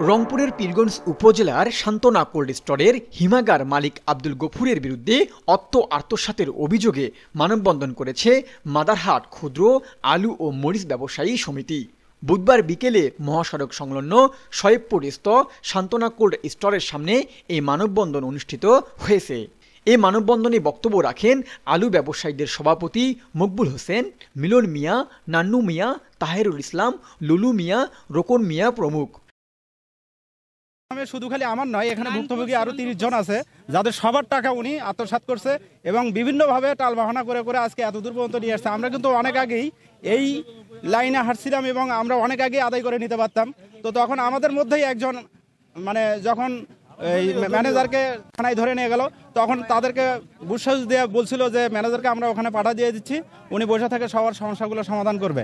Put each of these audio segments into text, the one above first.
রংপুরের পীরগঞ্জ উপজেলার সান্তনা কোল্ড স্টোরের হিমাগার মালিক আব্দুল গফুরের বিরুদ্ধে অর্থ আত্মসাতের অভিযোগে মানববন্ধন করেছে মাদারহাট ক্ষুদ্র আলু ও মরিচ ব্যবসায়ী সমিতি। বুধবার বিকেলে মহাসড়ক সংলগ্ন শয়েবপুরস্থ সান্তনা কোল্ড স্টোরের সামনে এই মানববন্ধন অনুষ্ঠিত হয়েছে। এই মানববন্ধনে বক্তব্য রাখেন আলু ব্যবসায়ীদের সভাপতি মকবুল হোসেন, মিলন মিয়া, নান্নু মিয়া, তাহেরুল ইসলাম, লুলু মিয়া, রোকন মিয়া প্রমুখ। শুধু খালি আমার নয়, এখানে ভুক্তভোগী আরো 30 জন আছে যাদের সবার টাকা উনি আত্মসাৎ করছে এবং বিভিন্নভাবে টালবাহানা করে করে আজকে এত দূর পর্যন্ত নিয়ে আসছে। আমরা কিন্তু অনেক আগেই এই লাইনে হাঁটছিলাম এবং আমরা অনেক আগে আদায় করে নিতে পারতাম। তো তখন আমাদের মধ্যেই একজন যখন এই ম্যানেজারকে থানায় ধরে নিয়ে গেল, তখন তাদেরকে বুঝাস দিয়ে বলছিল যে ম্যানেজারকে আমরা ওখানে পাঠা দিয়ে দিচ্ছি, উনি বসে থেকে সবার সমস্যাগুলো সমাধান করবে।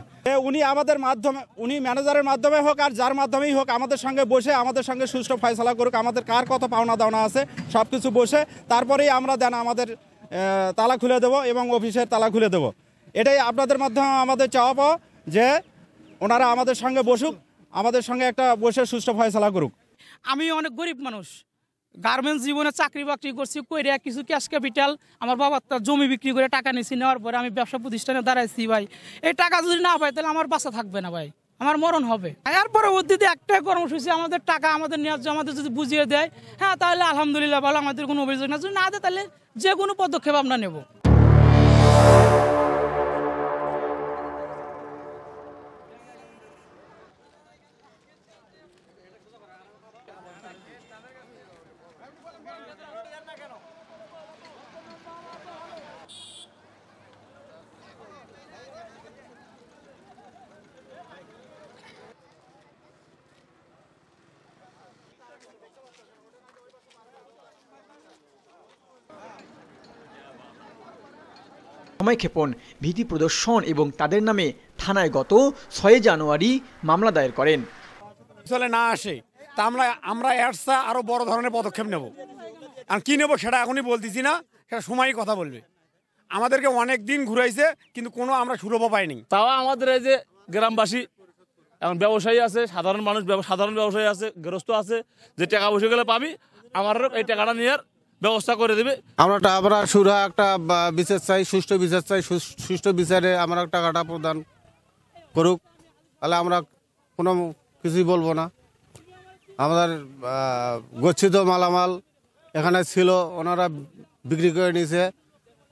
উনি আমাদের মাধ্যমে, উনি ম্যানেজারের মাধ্যমে হোক আর যার মাধ্যমেই হোক, আমাদের সঙ্গে বসে আমাদের সঙ্গে সুষ্ঠু ফয়সালা করুক। আমাদের কার কত পাওনা দাওনা আছে সব কিছু বসে তারপরেই আমরা আমাদের তালা খুলে দেব এবং অফিসের তালা খুলে দেব। এটাই আপনাদের মাধ্যমে আমাদের চাওয়া পাওয়া যে ওনারা আমাদের সঙ্গে বসুক, আমাদের সঙ্গে একটা বসে সুষ্ঠু ফয়সালা করুক। আমি অনেক গরিব মানুষ, গার্মেন্টস জীবনে চাকরি বাকরি করছি, কইরা কিছু ক্যাশ ক্যাপিটাল আমার বাবার তার জমি বিক্রি করে টাকা নিয়েছি, নেওয়ার পরে আমি ব্যবসা প্রতিষ্ঠানে দাঁড়াইছি। ভাই এই টাকা যদি না পাই তাহলে আমার বাঁচা থাকবে না ভাই, আমার মরণ হবে। এর পরবর্তীতে একটাই কর্মসূচি, আমাদের টাকা আমাদের ন্যায্য আমাদের যদি বুঝিয়ে দেয়, হ্যাঁ তাহলে আলহামদুলিল্লাহ ভালো, আমাদের কোনো অভিযোগ না। যদি না দেয় তাহলে যে কোনো পদক্ষেপ আমরা নেব। সময়ক্ষেপণ, ভীতি প্রদর্শন এবং তাদের নামে থানায় গত 6 জানুয়ারি মামলা দায়ের করেন। চলে না আসে তা আমরা এরসা আরো বড় ধরনের পদক্ষেপ নেব। আর কি নেব সেটা এখনই বলতেছি না, সেটা সময়ই কথা বলবে। আমাদেরকে অনেক দিন ঘুরাইছে কিন্তু কোনো আমরা সুরভ পাইনি। তাও আমাদের এই যে গ্রামবাসী এখন ব্যবসায়ী আছে, সাধারণ মানুষ, সাধারণ ব্যবসায়ী আছে, গৃহস্থ আছে, যে টাকা বসে গেলে পাবি আমার এই টাকাটা নেওয়ার ব্যবস্থা করে দেবে। আমরা সুরা একটা বিচার চাই, সুষ্ঠু বিচার চাই। সুষ্ঠু বিচারে আমরা টাকাটা প্রদান করুক, তাহলে আমরা কোনো কিছুই বলবো না। আমাদের গচ্ছিত মালামাল এখানে ছিল, ওনারা বিক্রি করে নিছে,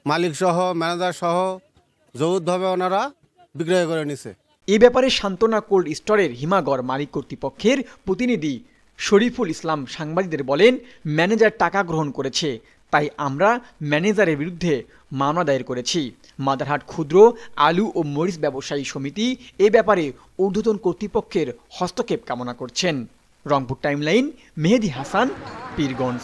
মালিক সহ ম্যানেজার সহ যৌথভাবে ওনারা বিক্রয় করে নিছে। এ ব্যাপারে সান্তনা কোল্ড স্টোরের হিমাগর মালিক কর্তৃপক্ষের প্রতিনিধি শরীফুল ইসলাম সাংবাদিকদের বলেন, ম্যানেজার টাকা গ্রহণ করেছে, তাই আমরা ম্যানেজারের বিরুদ্ধে মামলা দায়ের করেছি। মাদারহাট ক্ষুদ্র আলু ও মরিচ ব্যবসায়ী সমিতি এ ব্যাপারে ঊর্ধ্বতন কর্তৃপক্ষের হস্তক্ষেপ কামনা করছেন। রংপুর টাইমলাইন, মেহেদী হাসান, পীরগঞ্জ।